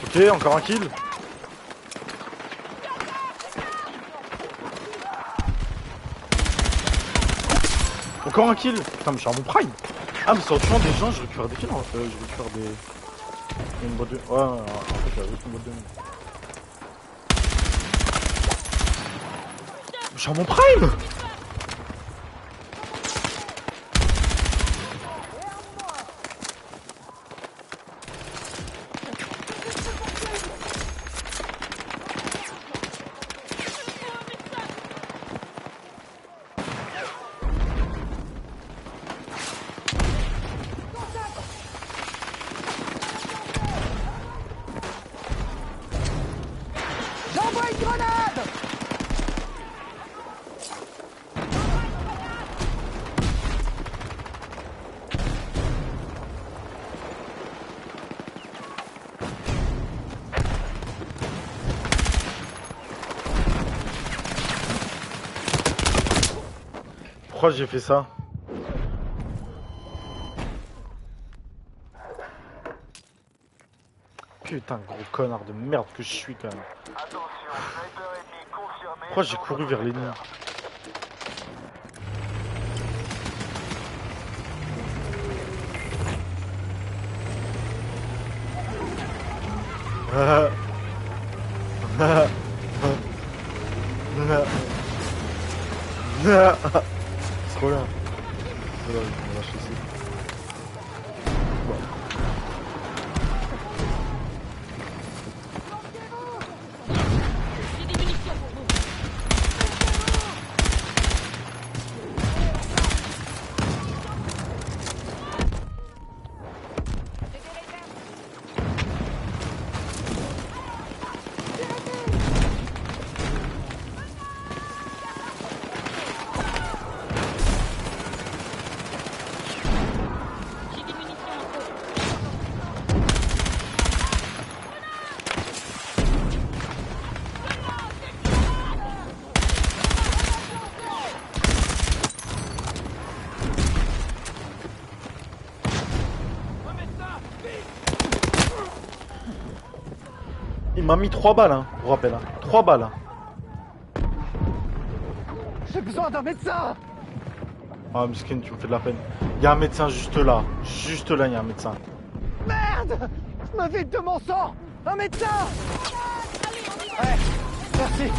Ok, encore un kill. Encore un kill. Putain mais je suis à mon prime. Ah mais c'est en tuant des gens, je récupère des kills. Je récupère des... Une boîte de... Ouais, en fait il y a juste une boîte de... Je suis à mon prime. J'envoie une grenade! Pourquoi j'ai fait ça? Putain, gros connard de merde que je suis quand même. Attention, sniper ennemi confirmé. Pourquoi j'ai couru vers l'ennemi? C'est trop bien. Voilà, je vais lâcher ici. Bon. Il m'a mis 3 balles, hein, pour rappel. Hein. 3 balles. Hein. J'ai besoin d'un médecin! Ah, Miskin, tu me fais de la peine. Il y a un médecin juste là. Juste là, il y a un médecin. Merde! Je me vide de mon sang! Un médecin! Ouais, merci.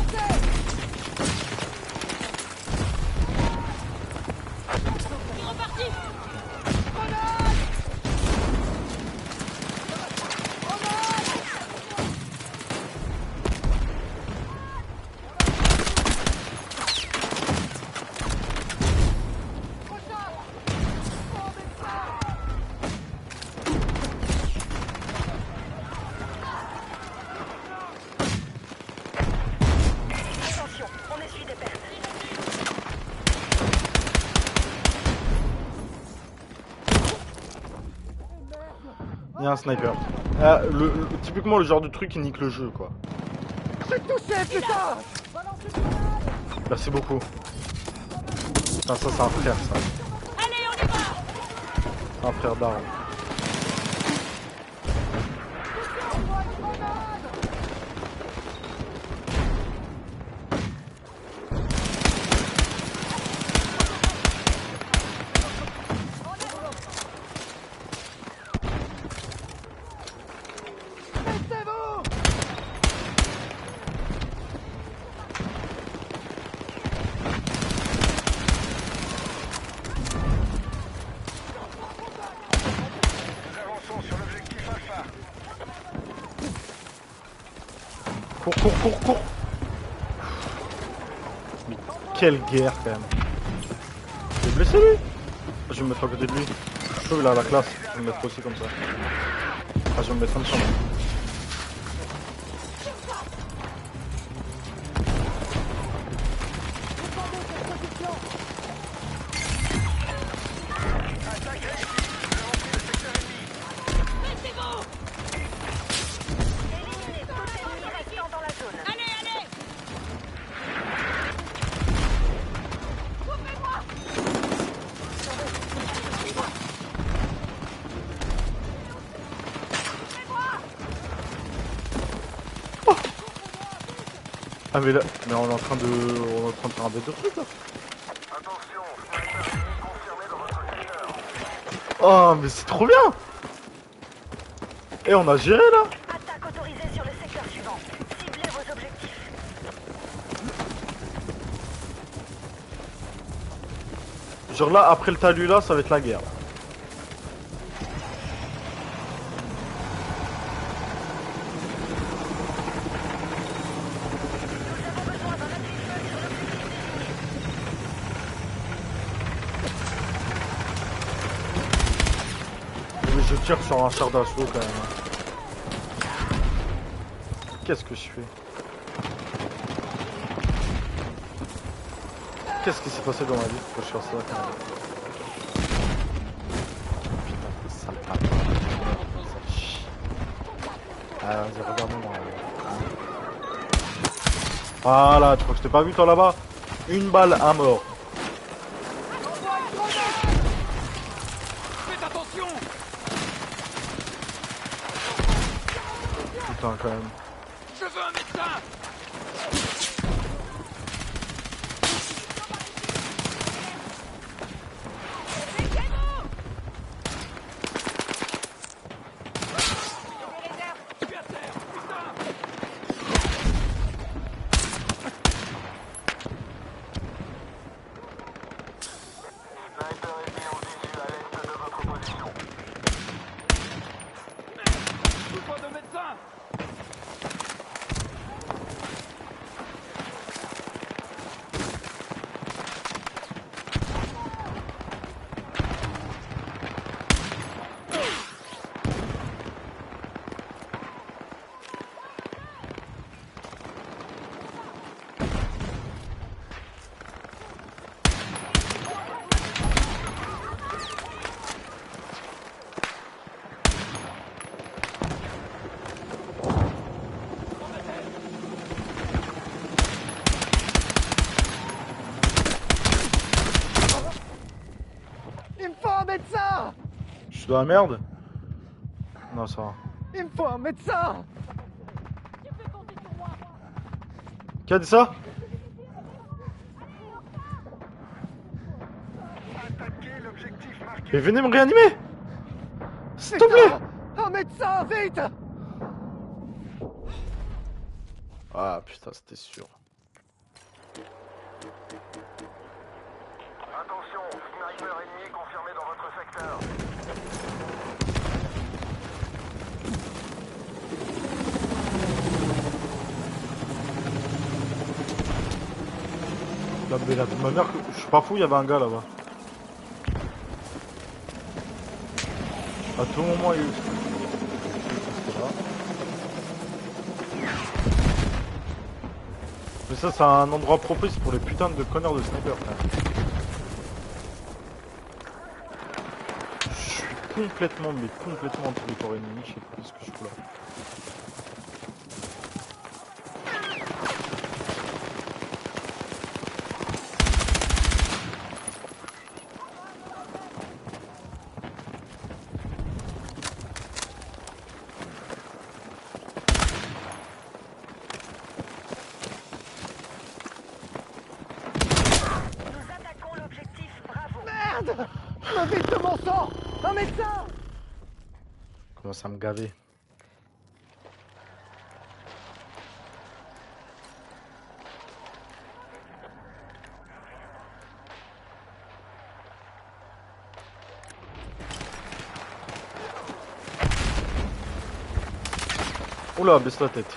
Attention, on essuie des pertes. a un sniper. Typiquement le genre de truc qui nique le jeu, quoi. Je suis touché, putain! Merci beaucoup. Putain, ça c'est un frère, ça. Allez, on y va! C'est un frère d'armes. Nous avançons sur l'objectif Alpha. Cours. Mais quelle guerre, quand même. Il est blessé, lui? Je vais me mettre à côté de lui. Je trouve qu'il a la classe. Je vais me mettre aussi comme ça. Ah, je vais me mettre comme ça. Éliminez tous les ennemis restants dans la zone. Allez, allez! Ah, mais là, mais on est en train de faire un bête de truc, là. Attention, sniper ennemi confirmé dans votre secteur. Oh, mais c'est trop bien! Et on a géré, là! Attaque autorisée sur le secteur suivant. Ciblez vos objectifs. Genre là, après le talus, là, ça va être la guerre. Mais je tire sur un char d'assaut quand même. Qu'est-ce que je fais? Qu'est-ce qui s'est passé dans ma vie pour que je fasse ça quand même? Putain, c'est sale patte. Ça chie. Ah, vas-y, regarde-moi. Voilà, tu crois que je t'ai pas vu toi là-bas? Une balle à mort. Faites attention! Putain, quand même. Je veux un médecin! Sniper ennemi en visu à l'est de votre position. Pas de médecin! Il me faut un médecin! Je suis dans la merde? Non, ça va. Il me faut un médecin! Qui a dit ça? Attaquez l'objectif marqué. Mais venez me réanimer! S'il te plaît! Un médecin, vite! Ah putain, c'était sûr. Attention, sniper ennemi confirmé dans votre secteur. La belle de ma mère, je suis pas fou, il y avait un gars là-bas. À tout moment, il... C'était là. Mais ça, c'est un endroit propice pour les putains de connards de sniper, frère. Je suis complètement, mais complètement territoire ennemi. Je sais pas ce que je fous là. Nous attaquons l'objectif Bravo. Merde! Je me vide de mon sang! Un médecin! Commence à me gaver. Oula, baisse la tête.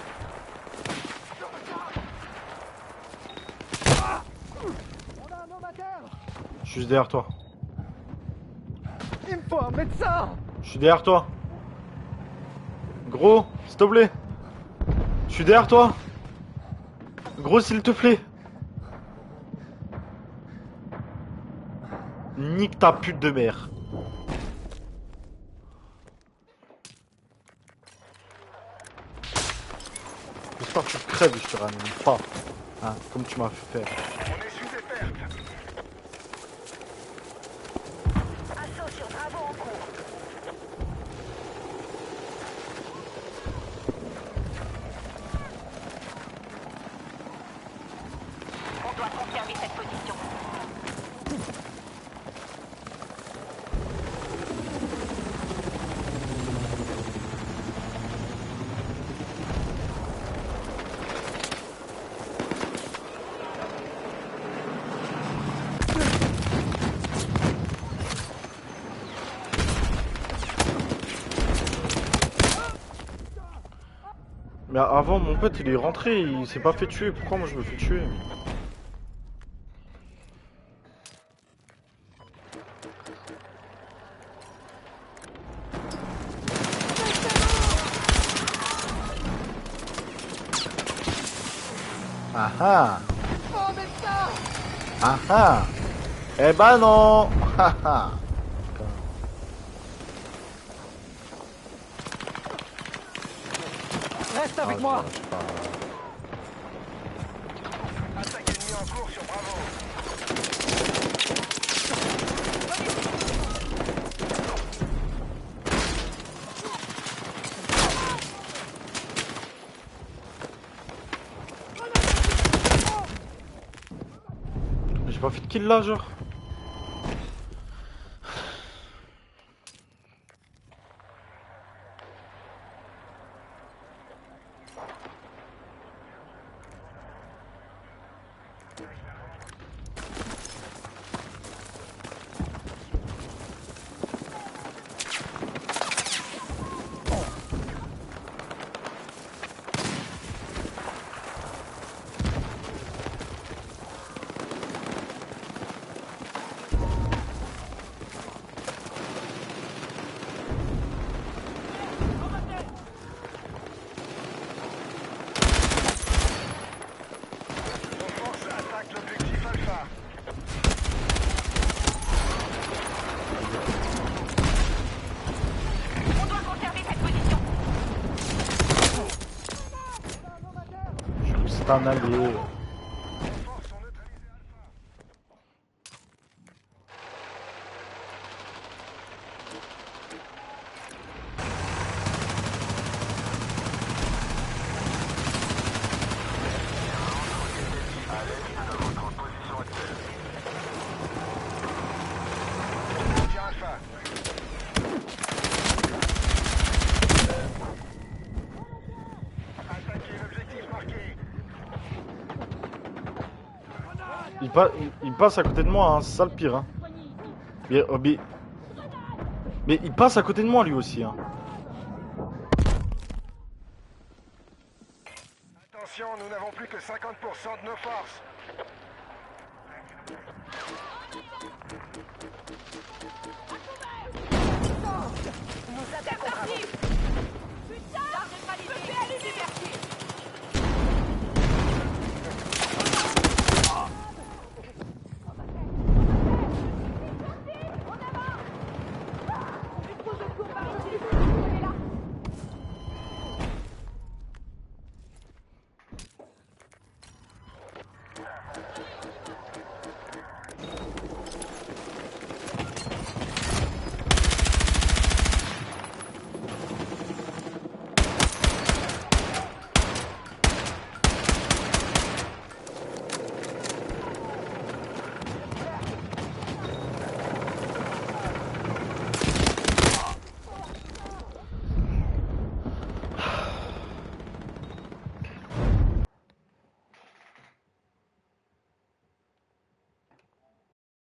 On a un homme à terre! Je suis juste derrière toi. Il me faut un médecin! Je suis derrière toi. Gros, s'il te plaît. Je suis derrière toi. Gros, s'il te plaît. Nique ta pute de mère. J'espère que tu crèves, je te ramène pas. Hein, comme tu m'as fait faire. On est sous des pertes. Assaut sur Bravo en cours. On doit confirmer cette position. Mais avant, mon pote, il est rentré, il s'est pas fait tuer. Pourquoi moi je me fais tuer? Ah ah! Oh, médecin! Ah ah! Eh ben non! Ah ah! Reste avec moi! Attaque ennemie en cours sur Bravo. J'ai pas fait de kill là, genre. Nos forces attaquent l'objectif Alpha. On doit conserver cette position. C'est un allié. Nos forces ont neutralisé Alpha. Tiens, Alpha. Attaquez l'objectif marqué. Il passe à côté de moi, hein. C'est ça le pire. Hein. Mais il passe à côté de moi lui aussi. Hein. Attention, nous n'avons plus que 50% de nos forces.